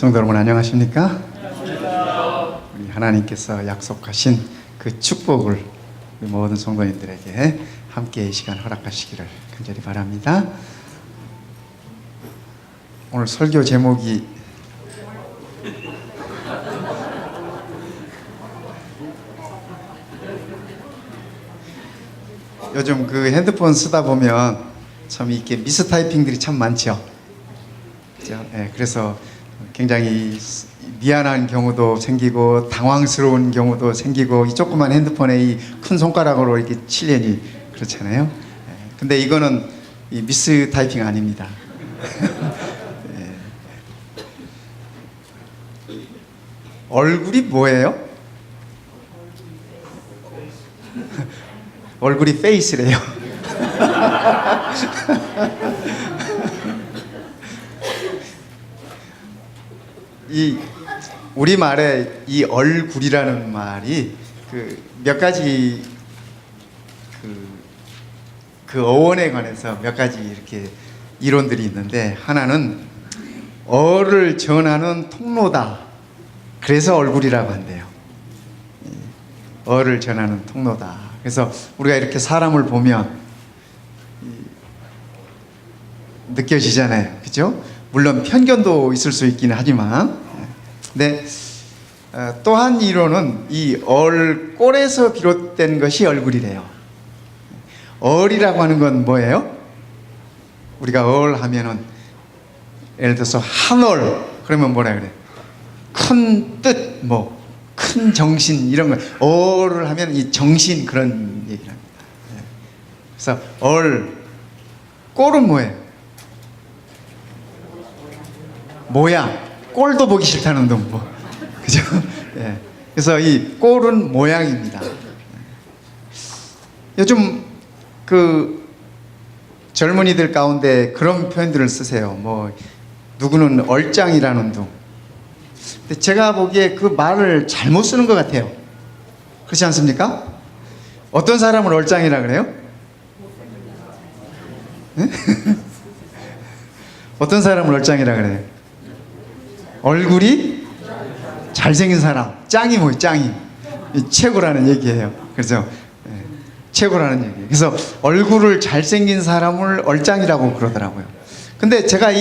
성도 여러분 안녕하십니까? 우리 하나님께서 약속하신 그 축복을 우리 모든 성도님들에게 함께 이 시간 허락하시기를 간절히 바랍니다. 오늘 설교 제목이 요즘 그 핸드폰 쓰다 보면 참 이렇게 미스 타이핑들이 참 많죠. 그죠? 네, 그래서 굉장히 미안한 경우도 생기고 당황스러운 경우도 생기고 이 조그만 핸드폰에 이 큰 손가락으로 이렇게 치려니 그렇잖아요. 네, 근데 이거는 이 미스 타이핑 아닙니다. 네. 얼굴이 뭐예요? 얼굴이 페이스래요. 이 우리말에 이 얼굴이라는 말이 그 몇 가지 그 어원에 관해서 몇 가지 이렇게 이론들이 있는데, 하나는 어를 전하는 통로다. 그래서 얼굴이라고 한대요. 어를 전하는 통로다. 그래서 우리가 이렇게 사람을 보면 느껴지잖아요. 그죠? 물론 편견도 있을 수 있기는 하지만, 근데 또 한 이론은 이 꼴에서 비롯된 것이 얼굴이래요. 얼이라고 하는 건 뭐예요? 우리가 하면은 예를 들어서 한얼 그러면 뭐라 그래? 큰 뜻, 뭐 큰 정신 이런 거. 얼을 하면 이 정신 그런 얘기를 합니다. 그래서 꼴은 뭐예요? 모양. 꼴도 보기 싫다는 놈 뭐. 그죠? 예. 그래서 이 꼴은 모양입니다. 요즘 그 젊은이들 가운데 그런 표현들을 쓰세요. 뭐 누구는 얼짱이라는 둥. 근데 제가 보기에 그 말을 잘못 쓰는 것 같아요. 그렇지 않습니까? 어떤 사람을 얼짱이라 그래요? 네? 어떤 사람을 얼짱이라 그래요? 얼굴이 잘생긴 사람. 짱이 뭐예요? 짱이 최고라는 얘기예요. 그래서 최고라는 얘기예요. 그래서 얼굴을 잘생긴 사람을 얼짱이라고 그러더라고요. 근데 제가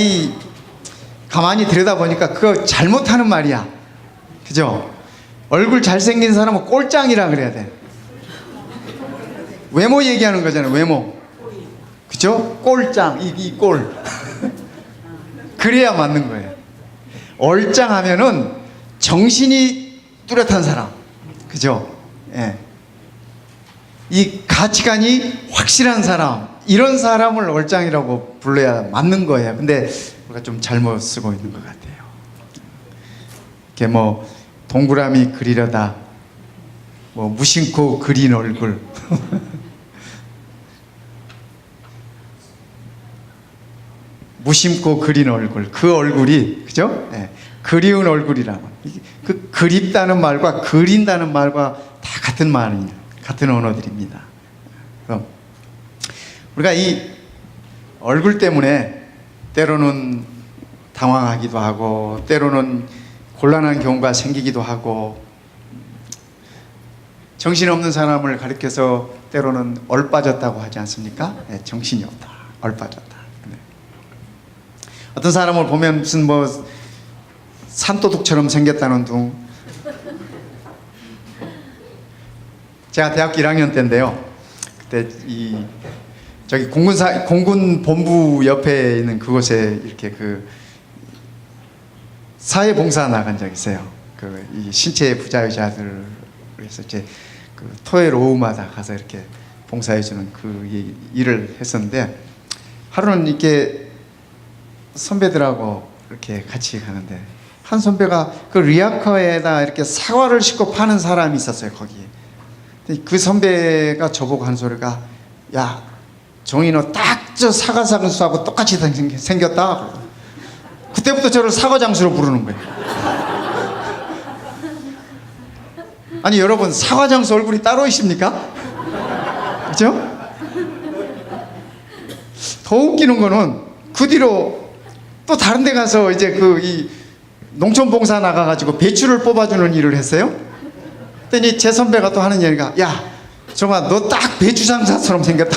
가만히 들여다보니까 그거 잘못하는 말이야. 그죠? 얼굴 잘생긴 사람은 꼴짱이라 그래야 돼. 외모 얘기하는 거잖아요. 외모. 그죠? 꼴짱. 이 꼴. 그래야 맞는 거예요. 얼짱하면은 정신이 뚜렷한 사람. 그죠? 예. 이 가치관이 확실한 사람. 이런 사람을 얼짱이라고 불러야 맞는 거예요. 근데 우리가 좀 잘못 쓰고 있는 것 같아요. 이렇게 뭐 동그라미 그리려다 뭐 무심코 그린 얼굴. 무심코 그린 얼굴. 그 얼굴이 그죠? 네. 그리운 얼굴이라고. 그 그립다는 말과 그린다는 말과 다 같은 말입니다. 같은 언어들입니다. 그럼 우리가 이 얼굴 때문에 때로는 당황하기도 하고 때로는 곤란한 경우가 생기기도 하고, 정신없는 사람을 가리켜서 때로는 얼빠졌다고 하지 않습니까? 네, 정신이 없다. 얼빠졌다. 네. 어떤 사람을 보면 무슨 뭐 산도둑처럼 생겼다는 둥. 제가 대학교 1학년 때인데요. 그때 저기 공군 본부 옆에 있는 그곳에 이렇게 그 사회봉사 나간 적이 있어요. 이 신체 부자유자들 그래서 이제 그 토요일 오후마다 가서 이렇게 봉사해주는 그 일을 했었는데, 하루는 이렇게 선배들하고 이렇게 같이 가는데 한 선배가 그 리아커에다 이렇게 사과를 싣고 파는 사람이 있었어요. 거기에. 그 선배가 저보고 한 소리가, 야 정희 너 딱 저 사과 장수하고 똑같이 생겼다. 그때부터 저를 사과 장수로 부르는 거예요. 아니 여러분, 사과 장수 얼굴이 따로 있습니까? 그죠? 더 웃기는 거는 그 뒤로 또 다른 데 가서 이제 농촌봉사 나가가지고 배추를 뽑아주는 일을 했어요. 그랬더니 제 선배가 또 하는 얘기가, 야 정아 너 딱 배추 장사처럼 생겼다.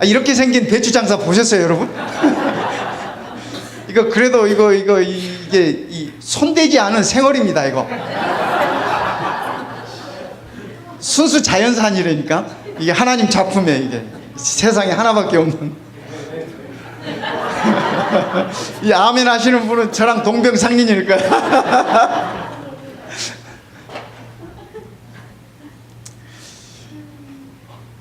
이렇게 생긴 배추 장사 보셨어요 여러분? 이거 그래도 이게 손대지 않은 생얼입니다. 이거 순수 자연산이라니까. 이게 하나님 작품이에요. 이게 세상에 하나밖에 없는. 이 아멘 하시는 분은 저랑 동병상련일 거야.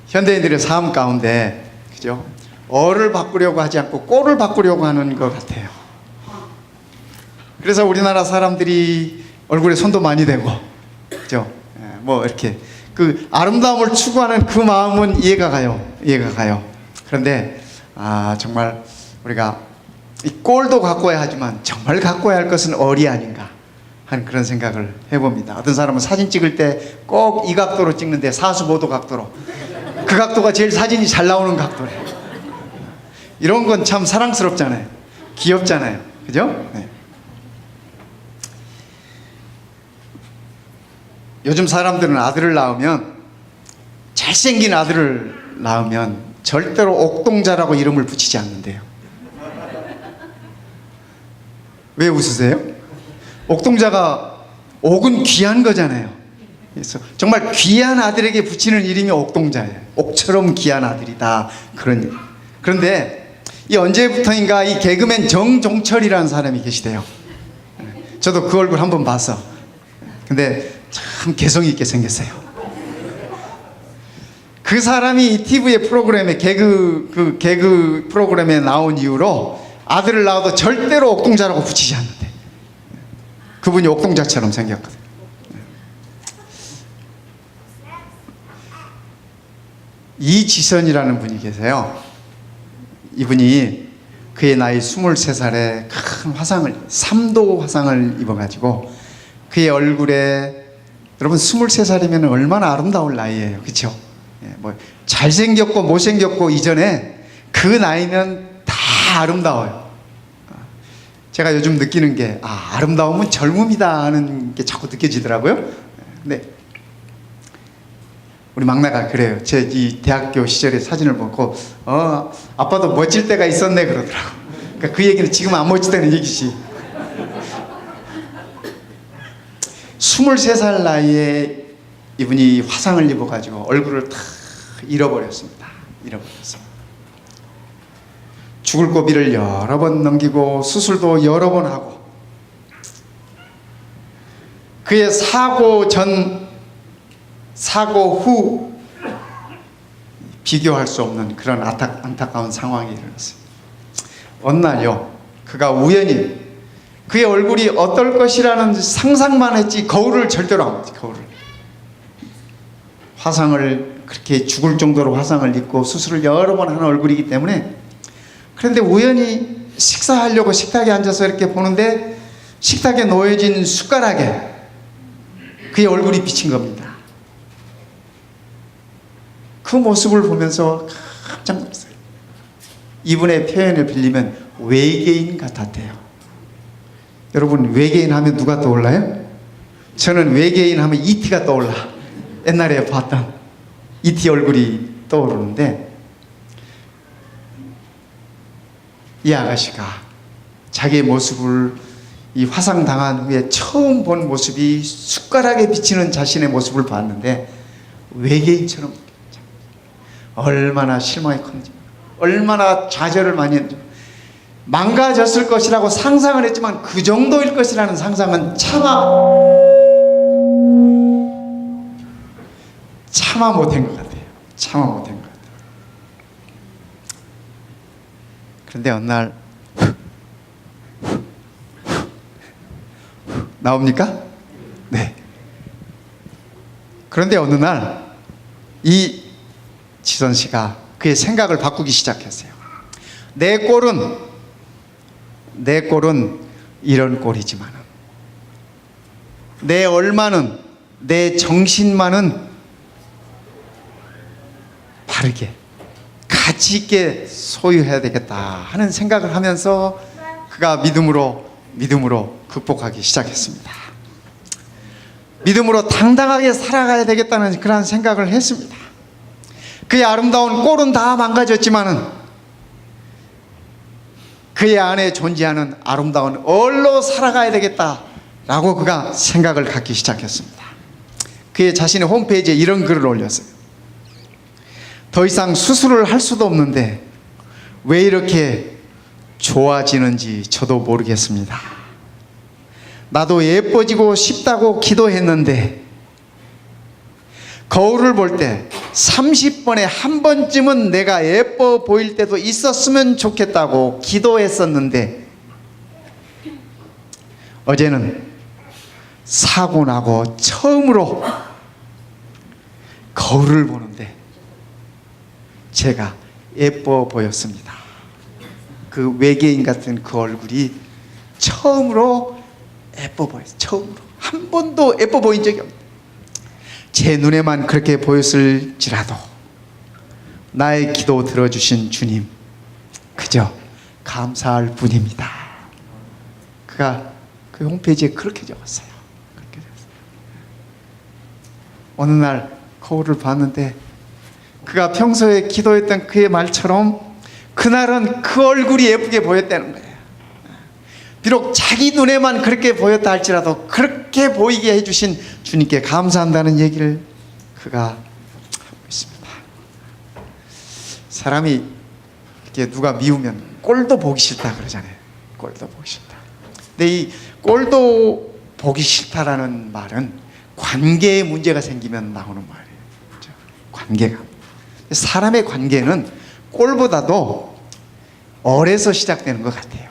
현대인들의 삶 가운데, 그죠? 어를 바꾸려고 하지 않고 꼴을 바꾸려고 하는 것 같아요. 그래서 우리나라 사람들이 얼굴에 손도 많이 대고, 그죠? 뭐 이렇게 그 아름다움을 추구하는 그 마음은 이해가 가요. 그런데 정말 우리가 이 꼴도 가꿔야 하지만 정말 가꿔야 할 것은 얼이 아닌가 하는 그런 생각을 해봅니다. 어떤 사람은 사진 찍을 때 꼭 이 각도로 찍는데 45도 각도로, 그 각도가 제일 사진이 잘 나오는 각도래. 이런 건 참 사랑스럽잖아요. 귀엽잖아요. 그죠? 네. 요즘 사람들은 아들을 낳으면, 잘생긴 아들을 낳으면 절대로 옥동자라고 이름을 붙이지 않는데요. 왜 웃으세요? 옥동자가, 옥은 귀한 거잖아요. 그래서 정말 귀한 아들에게 붙이는 이름이 옥동자예요. 옥처럼 귀한 아들이다. 그런 일. 그런데 이 언제부터인가 이 개그맨 정종철이라는 사람이 계시대요. 저도 그 얼굴 한번 봤어. 근데 참 개성 있게 생겼어요. 그 사람이 TV의 프로그램에 개그 프로그램에 나온 이후로 아들을 낳아도 절대로 옥동자라고 붙이지 않는데, 그분이 옥동자처럼 생겼거든. 이지선이라는 분이 계세요. 이분이 그의 나이 23살에 큰 화상을, 3도 화상을 입어가지고 그의 얼굴에, 여러분 23살이면 얼마나 아름다울 나이예요. 그렇죠? 뭐 잘생겼고 못생겼고 이전에 그 나이면 다 아름다워요. 제가 요즘 느끼는 게, 아름다움은 젊음이다 하는 게 자꾸 느껴지더라고요. 근데 우리 막내가 그래요. 제 이 대학교 시절의 사진을 보고 아빠도 멋질 때가 있었네 그러더라고. 그러니까 그 얘기는 지금 안 멋지다는 얘기지. 23살 나이에 이분이 화상을 입어가지고 얼굴을 다 잃어버렸습니다. 죽을 고비를 여러 번 넘기고 수술도 여러 번 하고, 그의 사고 전, 사고 후 비교할 수 없는 그런 안타까운 상황이 일어났어요. 어느 날요, 그가 우연히 그의 얼굴이 어떨 것이라는 상상만 했지 거울을 절대로 안 봤지. 거울을, 화상을 그렇게 죽을 정도로 화상을 입고 수술을 여러 번 하는 얼굴이기 때문에. 그런데 우연히 식사하려고 식탁에 앉아서 이렇게 보는데 식탁에 놓여진 숟가락에 그의 얼굴이 비친 겁니다. 그 모습을 보면서 깜짝 놀랐어요. 이분의 표현을 빌리면 외계인 같았대요. 여러분, 외계인 하면 누가 떠올라요? 저는 외계인 하면 E.T.가 떠올라. 옛날에 봤던 E.T. 얼굴이 떠오르는데, 이 아가씨가 자기의 모습을, 이 화상당한 후에 처음 본 모습이 숟가락에 비치는 자신의 모습을 봤는데 외계인처럼, 얼마나 실망이 컸는지, 얼마나 좌절을 많이 했는지, 망가졌을 것이라고 상상을 했지만 그 정도일 것이라는 상상은 차마 못한 것 같아요. 차마 못한 것 같아요. 그런데 어느 날 나옵니까? 네. 그런데 어느 날 이 지선 씨가 그의 생각을 바꾸기 시작했어요. 내 꼴은 이런 꼴이지만, 내 얼마는, 내 정신만은 바르게 가치 있게 소유해야 되겠다 하는 생각을 하면서 그가 믿음으로 극복하기 시작했습니다. 믿음으로 당당하게 살아가야 되겠다는 그런 생각을 했습니다. 그의 아름다운 꼴은 다 망가졌지만은 그의 안에 존재하는 아름다운 얼로 살아가야 되겠다라고 그가 생각을 갖기 시작했습니다. 그의 자신의 홈페이지에 이런 글을 올렸어요. 더 이상 수술을 할 수도 없는데 왜 이렇게 좋아지는지 저도 모르겠습니다. 나도 예뻐지고 싶다고 기도했는데 거울을 볼 때 30번에 한 번쯤은 내가 예뻐 보일 때도 있었으면 좋겠다고 기도했었는데 어제는 사고 나고 처음으로 거울을 보는데 제가 예뻐 보였습니다. 그 외계인 같은 그 얼굴이 처음으로 예뻐 보였어요. 처음으로. 한 번도 예뻐 보인 적이 없어요. 제 눈에만 그렇게 보였을지라도 나의 기도 들어주신 주님 그저 감사할 뿐입니다. 그가 그 홈페이지에 그렇게 적었어요. 그렇게 적었어요. 어느 날 거울을 봤는데 그가 평소에 기도했던 그의 말처럼 그날은 그 얼굴이 예쁘게 보였다는 거예요. 비록 자기 눈에만 그렇게 보였다 할지라도 그렇게 보이게 해주신 주님께 감사한다는 얘기를 그가 하고 있습니다. 사람이 이렇게 누가 미우면 꼴도 보기 싫다 그러잖아요. 꼴도 보기 싫다. 근데 이 꼴도 보기 싫다라는 말은 관계에 문제가 생기면 나오는 말이에요. 그렇죠? 관계가. 사람의 관계는 꼴보다도 얼에서 시작되는 것 같아요.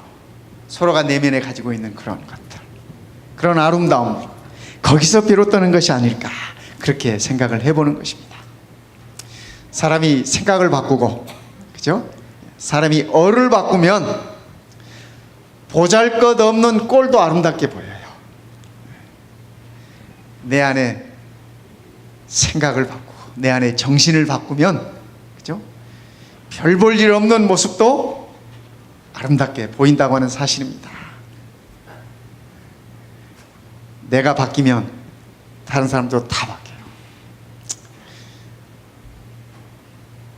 서로가 내면에 가지고 있는 그런 것들, 그런 아름다움, 거기서 비롯되는 것이 아닐까 그렇게 생각을 해보는 것입니다. 사람이 생각을 바꾸고, 그죠? 사람이 얼을 바꾸면 보잘것없는 꼴도 아름답게 보여요. 내 안에 생각을 바꾸고 내 안에 정신을 바꾸면, 그죠? 별 볼 일 없는 모습도 아름답게 보인다고 하는 사실입니다. 내가 바뀌면 다른 사람도 다 바뀌어요.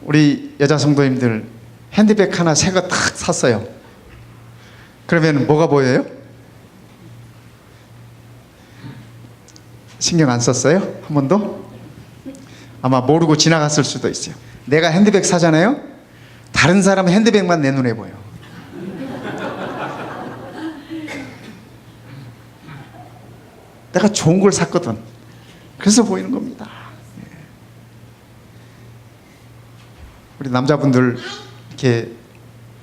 우리 여자 성도님들 핸드백 하나 새 거 딱 샀어요. 그러면 뭐가 보여요? 신경 안 썼어요? 한 번도? 아마 모르고 지나갔을 수도 있어요. 내가 핸드백 사잖아요? 다른 사람 핸드백만 내 눈에 보여. 내가 좋은 걸 샀거든. 그래서 보이는 겁니다. 우리 남자분들 이렇게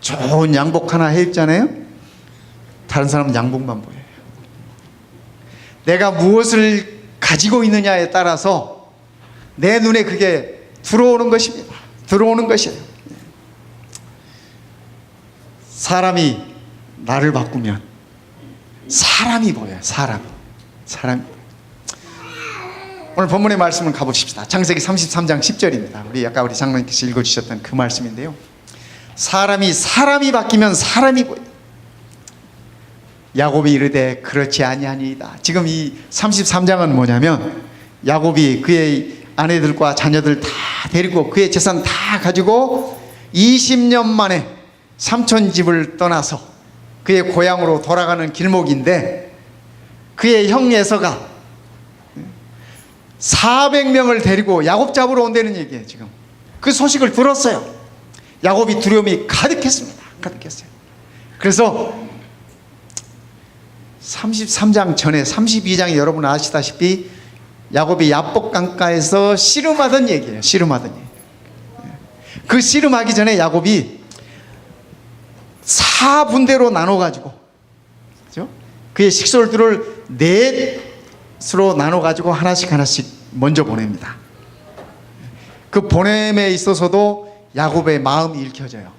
좋은 양복 하나 해 입잖아요. 다른 사람은 양복만 보여요. 내가 무엇을 가지고 있느냐에 따라서 내 눈에 그게 들어오는 것입니다. 들어오는 것이에요. 사람이 나를 바꾸면 사람이 보여요. 사람. 오늘 본문의 말씀을 가보십시다. 창세기 33장 10절입니다. 아까 우리 장로님께서 읽어주셨던 그 말씀인데요. 사람이 바뀌면 사람이 보여. 야곱이 이르되 그렇지 아니하니이다. 지금 이 33장은 뭐냐면 야곱이 그의 아내들과 자녀들 다 데리고 그의 재산 다 가지고 20년 만에 삼촌 집을 떠나서 그의 고향으로 돌아가는 길목인데 그의 형 에서가 400명을 데리고 야곱 잡으러 온다는 얘기예요. 지금 그 소식을 들었어요. 야곱이 두려움이 가득했습니다. 가득했어요. 그래서 33장 전에 32장에 여러분 아시다시피 야곱이 야복 강가에서 씨름하던 얘기예요. 씨름하던 얘기. 그 씨름하기 전에 야곱이 4분대로 나눠가지고, 그죠? 그의 식솔들을 넷으로 나눠가지고 하나씩 먼저 보냅니다. 그 보냄에 있어서도 야곱의 마음이 읽혀져요.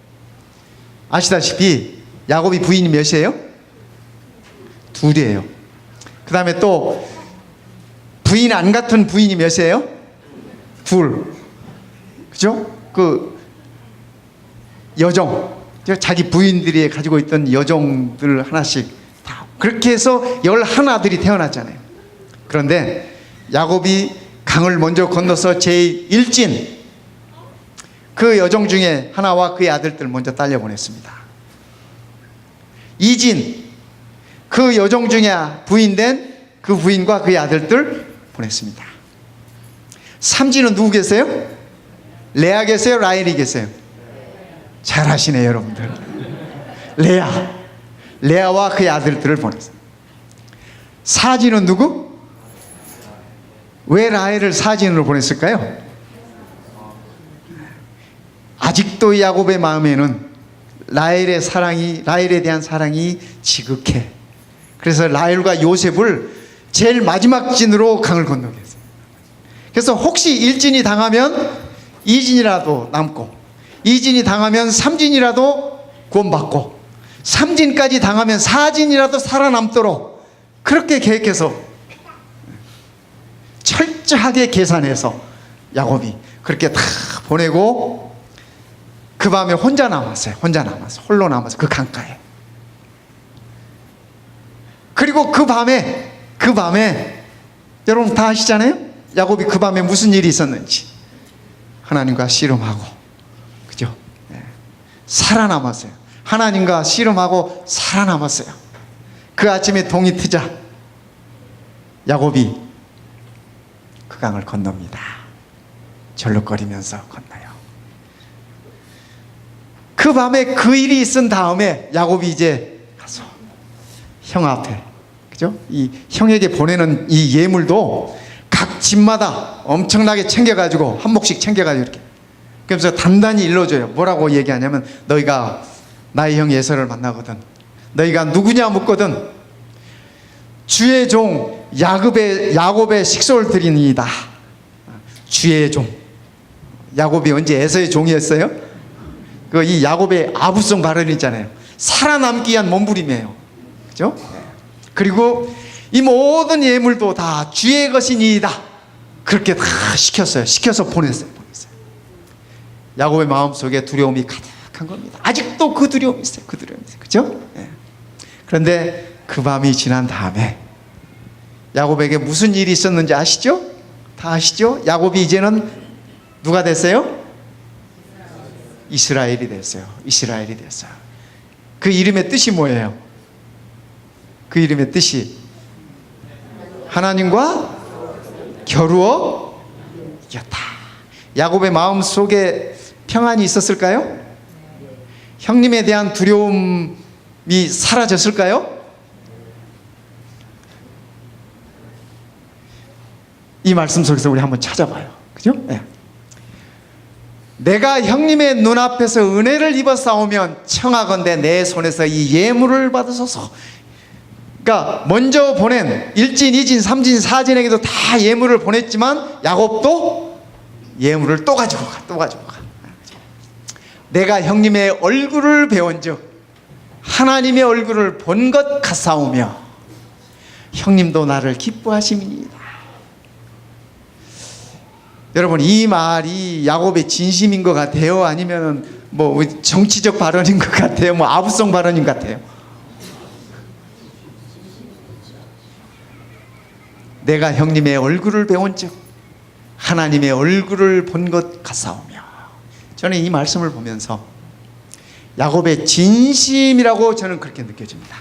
아시다시피 야곱이 부인이 몇이에요? 둘이에요. 그 다음에 또 부인 안 같은 부인이 몇이에요? 둘. 그죠? 그 여종 자기 부인들이 가지고 있던 여종들 하나씩 다 그렇게 해서 11아들이 태어났잖아요. 그런데 야곱이 강을 먼저 건너서 제1진 그 여종 중에 하나와 그의 아들들 먼저 딸려보냈습니다. 2진 그 여종 중에 부인된 그 부인과 그의 아들들 보냈습니다. 3진은 누구 계세요? 레아 계세요? 라헬이 계세요? 잘하시네요 여러분들. 레아와 그의 아들들을 보냈어요. 4진은 누구? 왜 라헬을 4진으로 보냈을까요? 아직도 야곱의 마음에는 라헬에 대한 사랑이 지극해. 그래서 라헬과 요셉을 제일 마지막 진으로 강을 건너게 했어요. 그래서 혹시 1진이 당하면 2진이라도 남고, 2진이 당하면 3진이라도 구원받고, 3진까지 당하면 4진이라도 살아남도록 그렇게 계획해서 철저하게 계산해서 야곱이 그렇게 다 보내고 그 밤에 혼자 남았어요. 홀로 남아서 그 강가에. 그리고 그 밤에 여러분 다 아시잖아요? 야곱이 그 밤에 무슨 일이 있었는지. 하나님과 씨름하고, 그죠? 네. 살아남았어요. 하나님과 씨름하고 살아남았어요. 그 아침에 동이 트자 야곱이 그 강을 건넙니다. 절룩거리면서 건너요. 그 밤에 그 일이 있은 다음에 야곱이 이제 가서 형 앞에, 그죠? 이 형에게 보내는 이 예물도 각 집마다 엄청나게 챙겨가지고 한 몫씩 챙겨가지고 이렇게, 그러면서 단단히 일러줘요. 뭐라고 얘기하냐면, 너희가 나의 형 예서를 만나거든, 너희가 누구냐 묻거든, 주의 종 야곱의 식솔 드리니이다. 주의 종. 야곱이 언제 에서의 종이었어요? 이 야곱의 아부성 발언 있잖아요. 살아남기 위한 몸부림이에요. 그죠? 그리고 이 모든 예물도 다 주의 것이니이다. 그렇게 다 시켜서 보냈어요. 야곱의 마음속에 두려움이 가득한 겁니다. 아직도 그 두려움이 있어요. 그죠? 그런데 그 밤이 지난 다음에 야곱에게 무슨 일이 있었는지 아시죠? 다 아시죠? 야곱이 이제는 누가 됐어요? 이스라엘이 됐어요. 그 이름의 뜻이 뭐예요? 그 이름의 뜻이 하나님과 겨루어 이겼다. 야곱의 마음 속에 평안이 있었을까요? 형님에 대한 두려움이 사라졌을까요? 이 말씀 속에서 우리 한번 찾아봐요. 그죠? 네. 내가 형님의 눈앞에서 은혜를 입어 싸우면 청하건대 내 손에서 이 예물을 받으소서. 그러니까 먼저 보낸 1진, 2진, 3진, 4진에게도 다 예물을 보냈지만 야곱도 예물을 또 가지고 가. 내가 형님의 얼굴을 배운즉 하나님의 얼굴을 본 것 같사오며 형님도 나를 기뻐하심이니이다. 여러분, 이 말이 야곱의 진심인 것 같아요? 아니면 뭐 정치적 발언인 것 같아요? 뭐 아부성 발언인 것 같아요? 내가 형님의 얼굴을 배운즉 하나님의 얼굴을 본 것 같사오며. 저는 이 말씀을 보면서 야곱의 진심이라고 저는 그렇게 느껴집니다.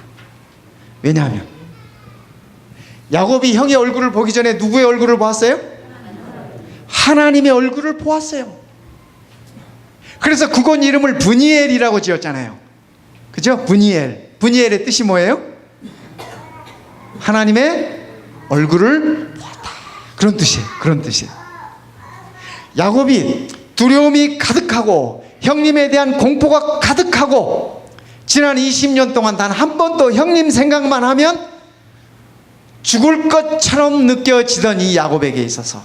왜냐하면 야곱이 형의 얼굴을 보기 전에 누구의 얼굴을 보았어요? 하나님의 얼굴을 보았어요. 그래서 그곳 이름을 브니엘이라고 지었잖아요. 그죠? 브니엘의 뜻이 뭐예요? 하나님의 얼굴을 보았다. 그런 뜻이에요. 야곱이 두려움이 가득하고 형님에 대한 공포가 가득하고 지난 20년 동안 단 한 번도 형님 생각만 하면 죽을 것처럼 느껴지던 이 야곱에게 있어서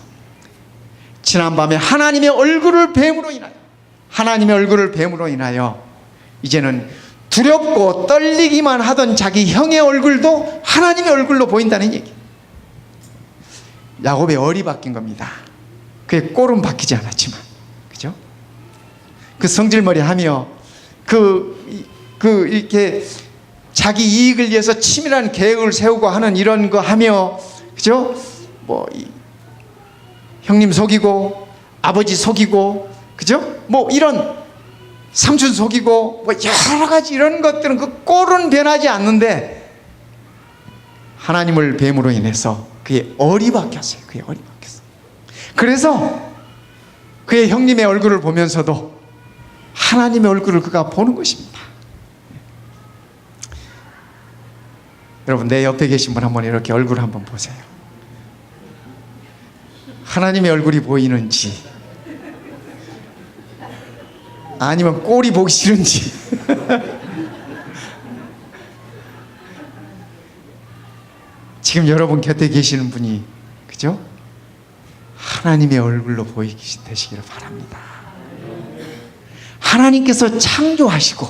지난밤에 하나님의 얼굴을 뱀으로 인하여 이제는 두렵고 떨리기만 하던 자기 형의 얼굴도 하나님의 얼굴로 보인다는 얘기. 야곱의 얼이 바뀐 겁니다. 그의 꼴은 바뀌지 않았지만, 그죠? 그 성질머리 하며 그 이렇게 자기 이익을 위해서 치밀한 계획을 세우고 하는 이런 거 하며, 그죠? 뭐 형님 속이고 아버지 속이고, 그죠? 뭐 이런 삼촌 속이고 뭐 여러 가지 이런 것들은 그 꼴은 변하지 않는데 하나님을 뱀으로 인해서 그의 얼이 바뀌었어요. 그의 얼이 바뀌었어요. 그래서 그의 형님의 얼굴을 보면서도 하나님의 얼굴을 그가 보는 것입니다. 여러분, 내 옆에 계신 분 한번 이렇게 얼굴 한번 보세요. 하나님의 얼굴이 보이는지 아니면 꼴이 보기 싫은지. 지금 여러분 곁에 계시는 분이, 그죠? 하나님의 얼굴로 보이시 되시기를 바랍니다. 하나님께서 창조하시고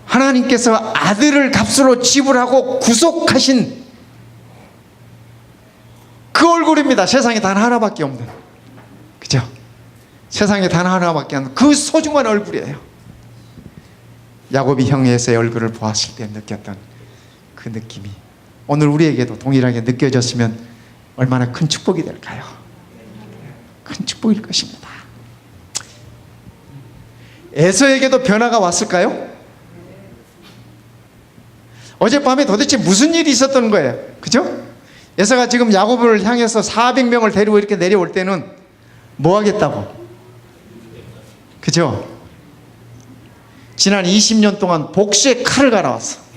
하나님께서 아들을 값으로 지불하고 구속하신 그 얼굴입니다. 세상에 단 하나밖에 없는, 그죠? 세상에 단 하나밖에 없는 그 소중한 얼굴이에요. 야곱이 형 에서의 얼굴을 보았을 때 느꼈던 그 느낌이 오늘 우리에게도 동일하게 느껴졌으면 얼마나 큰 축복이 될까요? 큰 축복일 것입니다. 에서에게도 변화가 왔을까요? 어젯밤에 도대체 무슨 일이 있었던 거예요? 그죠? 에서가 지금 야곱을 향해서 400명을 데리고 이렇게 내려올 때는 뭐 하겠다고? 그죠? 지난 20년 동안 복수의 칼을 갈아왔어.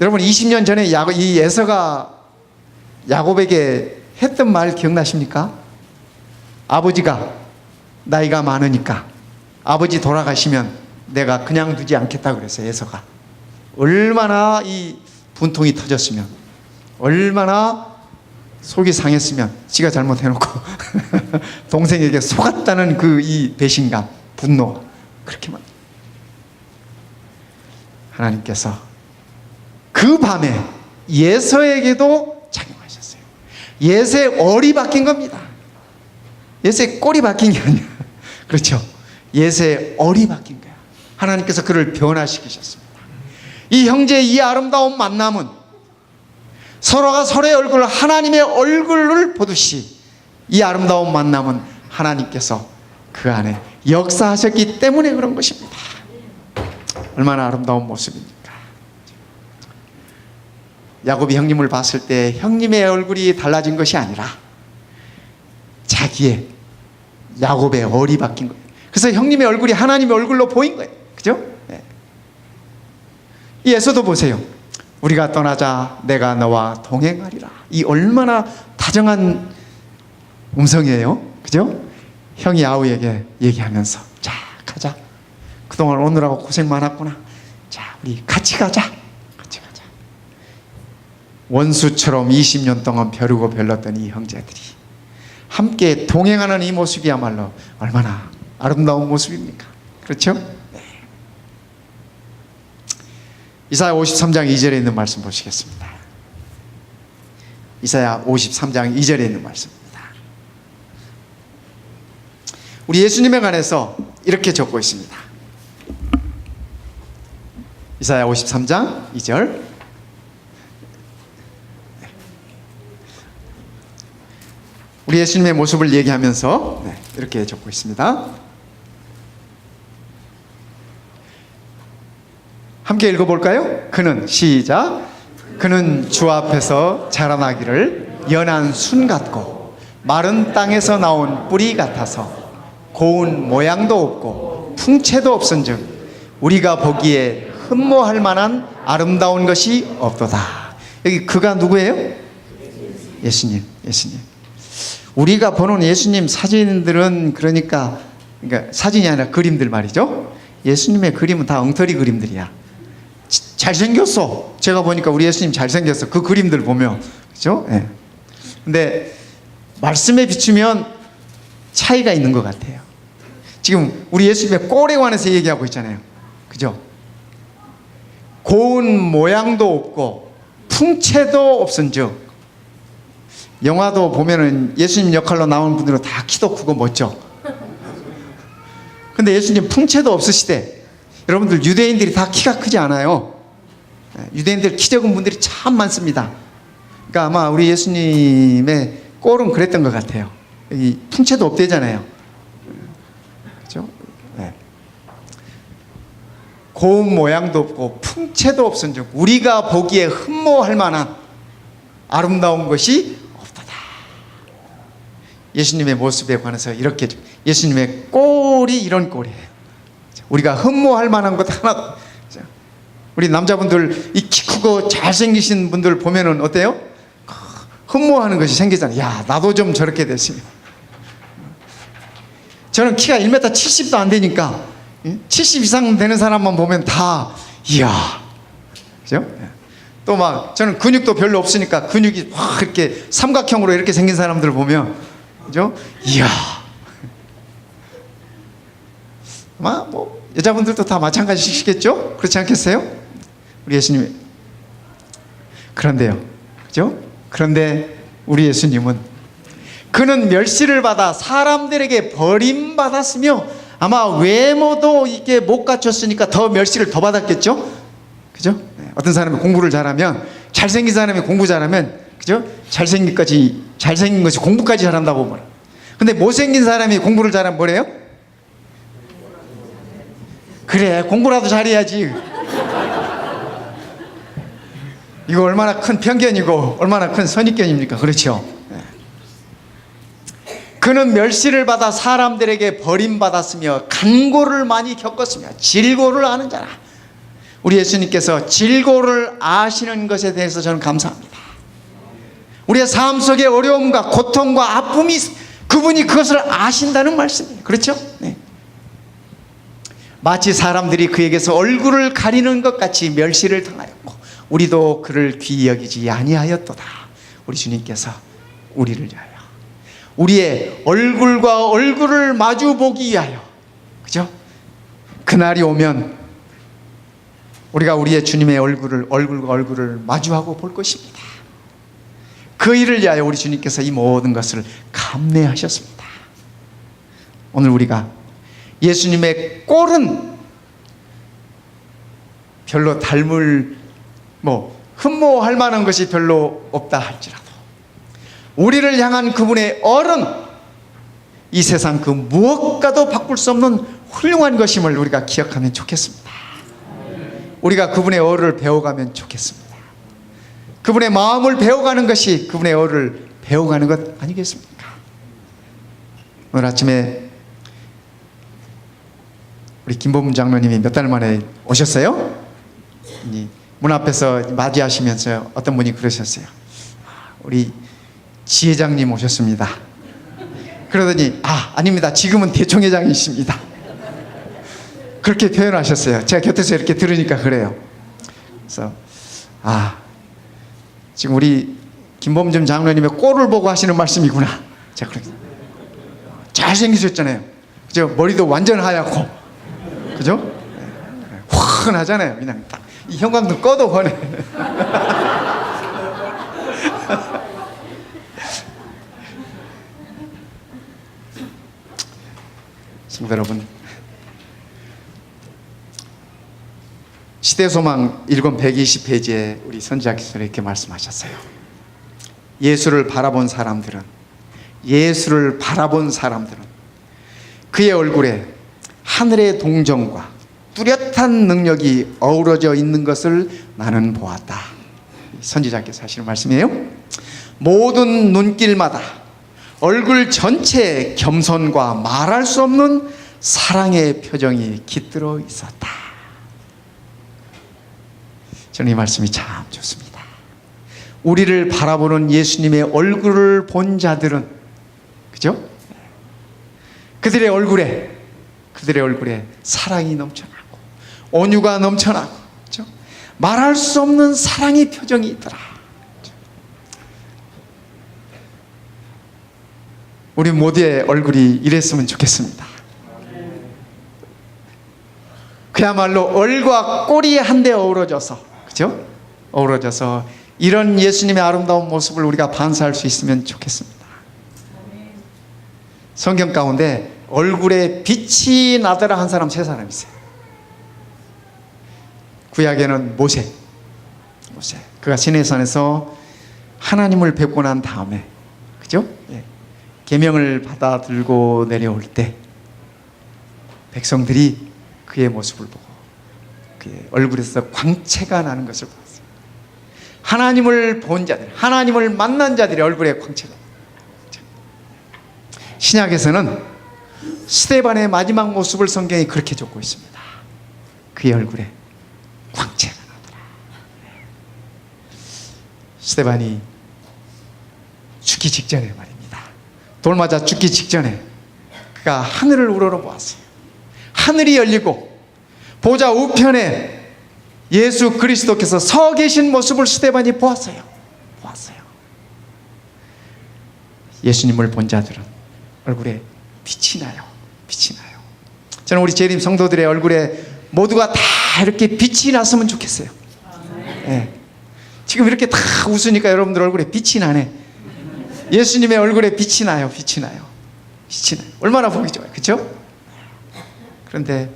여러분, 20년 전에 이 에서가 야곱에게 했던 말 기억나십니까? 아버지가 나이가 많으니까 아버지 돌아가시면 내가 그냥 두지 않겠다 그랬어요. 에서가 얼마나 이 분통이 터졌으면, 얼마나 속이 상했으면, 지가 잘못해놓고 동생에게 속았다는 그 이 배신감, 분노, 그렇게만. 하나님께서 그 밤에 예서에게도 작용하셨어요. 예서의 얼이 바뀐 겁니다. 예서의 꼴이 바뀐 게 아니라, 그렇죠? 예서의 얼이 바뀐 거야. 하나님께서 그를 변화시키셨습니다. 이 형제의 이 아름다운 만남은 서로가 서로의 얼굴을 하나님의 얼굴을 보듯이, 이 아름다운 만남은 하나님께서 그 안에 역사하셨기 때문에 그런 것입니다. 얼마나 아름다운 모습입니까? 야곱이 형님을 봤을 때 형님의 얼굴이 달라진 것이 아니라 자기의, 야곱의 얼이 바뀐 거예요. 그래서 형님의 얼굴이 하나님의 얼굴로 보인 거예요. 그죠? 네. 이 에서도 보세요. 우리가 떠나자 내가 너와 동행하리라. 이 얼마나 다정한 음성이에요. 그죠? 형이 아우에게 얘기하면서, 자, 가자. 그동안 오느라고 고생 많았구나. 자, 우리 같이 가자. 같이 가자. 원수처럼 20년 동안 벼르고 별렀던 이 형제들이 함께 동행하는 이 모습이야말로 얼마나 아름다운 모습입니까? 그렇죠? 네. 이사야 53장 2절에 있는 말씀 보시겠습니다. 이사야 53장 2절에 있는 말씀입니다. 우리 예수님에 관해서 이렇게 적고 있습니다. 이사야 53장 2절. 우리 예수님의 모습을 얘기하면서 이렇게 적고 있습니다. 함께 읽어볼까요? 그는, 시작. 그는 주 앞에서 자라나기를 연한 순 같고 마른 땅에서 나온 뿌리 같아서 고운 모양도 없고 풍채도 없은즉 우리가 보기에 흠모할 만한 아름다운 것이 없도다. 여기 그가 누구예요? 예수님. 예수님. 우리가 보는 예수님 사진들은 그러니까 사진이 아니라 그림들 말이죠. 예수님의 그림은 다 엉터리 그림들이야. 잘생겼어. 제가 보니까 우리 예수님 잘생겼어. 그 그림들 보면. 그죠? 예. 근데 말씀에 비추면 차이가 있는 것 같아요. 지금 우리 예수님의 꼴에 관해서 얘기하고 있잖아요. 그죠? 고운 모양도 없고 풍채도 없은즉, 영화도 보면은 예수님 역할로 나온 분들은 다 키도 크고 멋져. 근데 근데 예수님 풍채도 없으시대. 여러분들 유대인들이 다 키가 크지 않아요. 유대인들 키 적은 분들이 참 많습니다. 그러니까 아마 우리 예수님의 꼴은 그랬던 것 같아요. 이 풍채도 없대잖아요. 그죠? 네. 고운 모양도 없고 풍채도 없은즉 우리가 보기에 흠모할 만한 아름다운 것이 없도다. 예수님의 모습에 관해서 이렇게, 예수님의 꼴이 이런 꼴이에요. 우리가 흠모할 만한 것 하나. 우리 남자분들 이 키 크고 잘생기신 분들 보면은 어때요? 흠모하는 것이 생기잖아요. 야, 나도 좀 저렇게 됐으면. 저는 키가 1m 70도 안 되니까 70 이상 되는 사람만 보면 다 이야, 그죠? 또 막 저는 근육도 별로 없으니까 근육이 확 이렇게 삼각형으로 이렇게 생긴 사람들 보면, 그죠? 이야. 아마 뭐 여자분들도 다 마찬가지시겠죠? 그렇지 않겠어요? 우리 예수님이. 그런데요, 그죠? 그런데 우리 예수님은 그는 멸시를 받아 사람들에게 버림받았으며 아마 외모도 이게 못 갖췄으니까 더 멸시를 더 받았겠죠? 그죠? 어떤 사람이 공부를 잘하면, 잘생긴 사람이 공부 잘하면, 그죠? 잘생긴 것이 공부까지 잘한다고 말해요. 근데 못생긴 사람이 공부를 잘하면 뭐래요? 그래, 공부라도 잘해야지. 이거 얼마나 큰 편견이고 얼마나 큰 선입견입니까? 그렇죠? 그는 멸시를 받아 사람들에게 버림받았으며 간고를 많이 겪었으며 질고를 아는 자라. 우리 예수님께서 질고를 아시는 것에 대해서 저는 감사합니다. 우리의 삶 속의 어려움과 고통과 아픔이, 그분이 그것을 아신다는 말씀이에요. 그렇죠? 네. 마치 사람들이 그에게서 얼굴을 가리는 것 같이 멸시를 당하였고 우리도 그를 귀히 여기지 아니하였도다. 우리 주님께서 우리를 위하여, 우리의 얼굴과 얼굴을 마주 보기 위하여, 그죠? 그날이 오면 우리가 우리의 주님의 얼굴과 얼굴을 마주하고 볼 것입니다. 그 일을 위하여 우리 주님께서 이 모든 것을 감내하셨습니다. 오늘 우리가 예수님의 꼴은 별로 흠모할 만한 것이 별로 없다 할지라도 우리를 향한 그분의 얼은 이 세상 그 무엇과도 바꿀 수 없는 훌륭한 것임을 우리가 기억하면 좋겠습니다. 우리가 그분의 얼을 배워가면 좋겠습니다. 그분의 마음을 배워가는 것이 그분의 얼을 배워가는 것 아니겠습니까? 오늘 아침에 우리 김범문 장로님이 몇 달 만에 오셨어요. 문 앞에서 맞이하시면서 어떤 분이 그러셨어요. 우리 지회장님 오셨습니다. 그러더니 아닙니다. 지금은 대총회장이십니다. 그렇게 표현하셨어요. 제가 곁에서 이렇게 들으니까 그래요. 그래서 지금 우리 김범준 장로님의 꼴을 보고 하시는 말씀이구나. 제가 그렇게 잘생기셨잖아요. 그죠? 머리도 완전 하얗고, 그죠? 환하잖아요. 그냥 딱 이 형광등 꺼도 환해. 성도 여러분, 시대소망 1권 120페이지에 우리 선지자께서 이렇게 말씀하셨어요. 예수를 바라본 사람들은 그의 얼굴에 하늘의 동정과 뚜렷한 능력이 어우러져 있는 것을 나는 보았다. 선지자께서 하시는 말씀이에요. 모든 눈길마다 얼굴 전체에 겸손과 말할 수 없는 사랑의 표정이 깃들어 있었다. 저는 이 말씀이 참 좋습니다. 우리를 바라보는 예수님의 얼굴을 본 자들은, 그죠? 그들의 얼굴에 사랑이 넘쳐나고 온유가 넘쳐나고, 그죠? 말할 수 없는 사랑의 표정이 있더라. 우리 모두의 얼굴이 이랬으면 좋겠습니다. 그야말로 얼과 꼴이 한데 어우러져서, 그죠? 어우러져서 이런 예수님의 아름다운 모습을 우리가 반사할 수 있으면 좋겠습니다. 성경 가운데 얼굴에 빛이 나더라 한 사람 3사람 있어요. 구약에는 모세. 그가 시내산에서 하나님을 뵙고 난 다음에, 그죠? 예. 계명을 받아 들고 내려올 때 백성들이 그의 모습을 보고 그의 얼굴에서 광채가 나는 것을 봤어요. 하나님을 본 자들, 하나님을 만난 자들의 얼굴에 광채가. 신약에서는 스데반의 마지막 모습을 성경이 그렇게 적고 있습니다. 그의 얼굴에 광채가 나더라. 스데반이 죽기 직전에 말입니다. 돌 맞아 죽기 직전에 그가 하늘을 우러러보았어요. 하늘이 열리고 보좌 우편에 예수 그리스도께서 서 계신 모습을 스데반이 보았어요. 예수님을 본 자들은 얼굴에 빛이 나요. 저는 우리 재림 성도들의 얼굴에 모두가 다 이렇게 빛이 났으면 좋겠어요. 네. 지금 이렇게 다 웃으니까 여러분들 얼굴에 빛이 나네. 예수님의 얼굴에 빛이 나요. 얼마나 보기 좋아요. 그렇죠? 그런데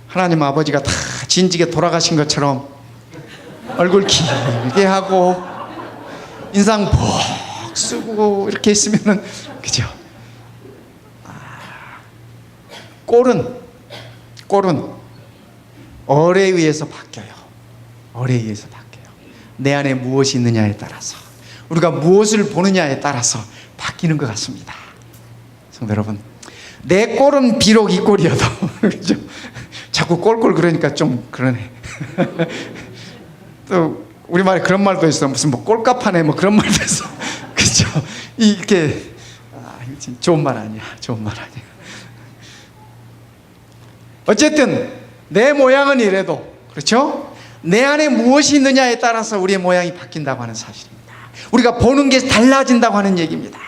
하나님 아버지가 다 진지게 돌아가신 것처럼 얼굴 길게 하고 인상 푹 쓰고 이렇게 있으면은, 그죠? 꼴은 얼에 의해서 바뀌어요. 내 안에 무엇이 있느냐에 따라서, 우리가 무엇을 보느냐에 따라서 바뀌는 것 같습니다. 성도 여러분, 내 꼴은 비록 이 꼴이어도 그죠? 자꾸 꼴꼴 그러니까 좀 그러네. 또 우리말에 그런 말도 있어. 무슨 뭐 꼴값하네 뭐 그런 말도 있어. 그죠? 이렇게 좋은 말 아니야. 어쨌든 내 모양은 이래도, 그렇죠? 내 안에 무엇이 있느냐에 따라서 우리의 모양이 바뀐다고 하는 사실입니다. 우리가 보는 게 달라진다고 하는 얘기입니다.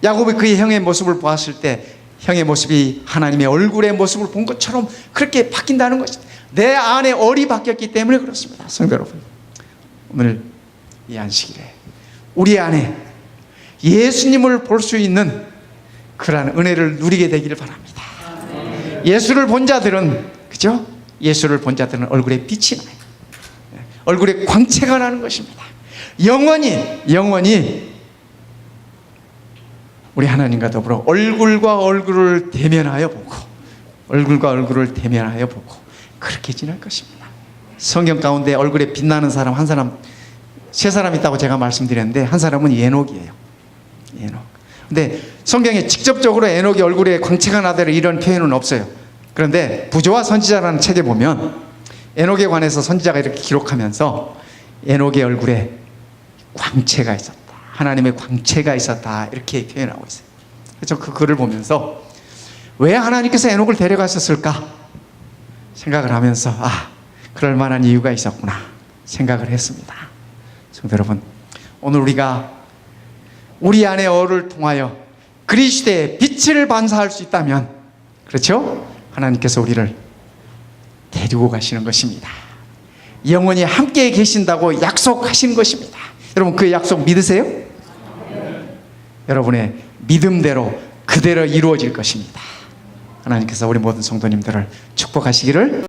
야곱이 그의 형의 모습을 보았을 때 형의 모습이 하나님의 얼굴의 모습을 본 것처럼 그렇게 바뀐다는 것입니다. 내 안에 얼이 바뀌었기 때문에 그렇습니다. 성도 여러분, 오늘 이 안식일에 우리 안에 예수님을 볼 수 있는 그러한 은혜를 누리게 되기를 바랍니다. 예수를 본 자들은, 그죠? 예수를 본 자들은 얼굴에 빛이 나요. 얼굴에 광채가 나는 것입니다. 영원히 우리 하나님과 더불어 얼굴과 얼굴을 대면하여 보고 그렇게 지낼 것입니다. 성경 가운데 얼굴에 빛나는 사람 한 사람, 3사람 있다고 제가 말씀드렸는데 한 사람은 에녹이에요. 근데 성경에 직접적으로 에녹이 얼굴에 광채가 나더라 이런 표현은 없어요. 그런데 부조와 선지자라는 책에 보면 에녹에 관해서 선지자가 이렇게 기록하면서 에녹의 얼굴에 광채가 있었다, 하나님의 광채가 있었다, 이렇게 표현하고 있어요. 그래서 그 글을 보면서 왜 하나님께서 에녹을 데려가셨을까 생각을 하면서 그럴 만한 이유가 있었구나 생각을 했습니다. 성도 여러분, 오늘 우리가 우리 안의 얼을 통하여 그리스도의 빛을 반사할 수 있다면, 그렇죠? 하나님께서 우리를 데리고 가시는 것입니다. 영원히 함께 계신다고 약속하신 것입니다. 여러분, 그 약속 믿으세요? 여러분의 믿음대로 그대로 이루어질 것입니다. 하나님께서 우리 모든 성도님들을 축복하시기를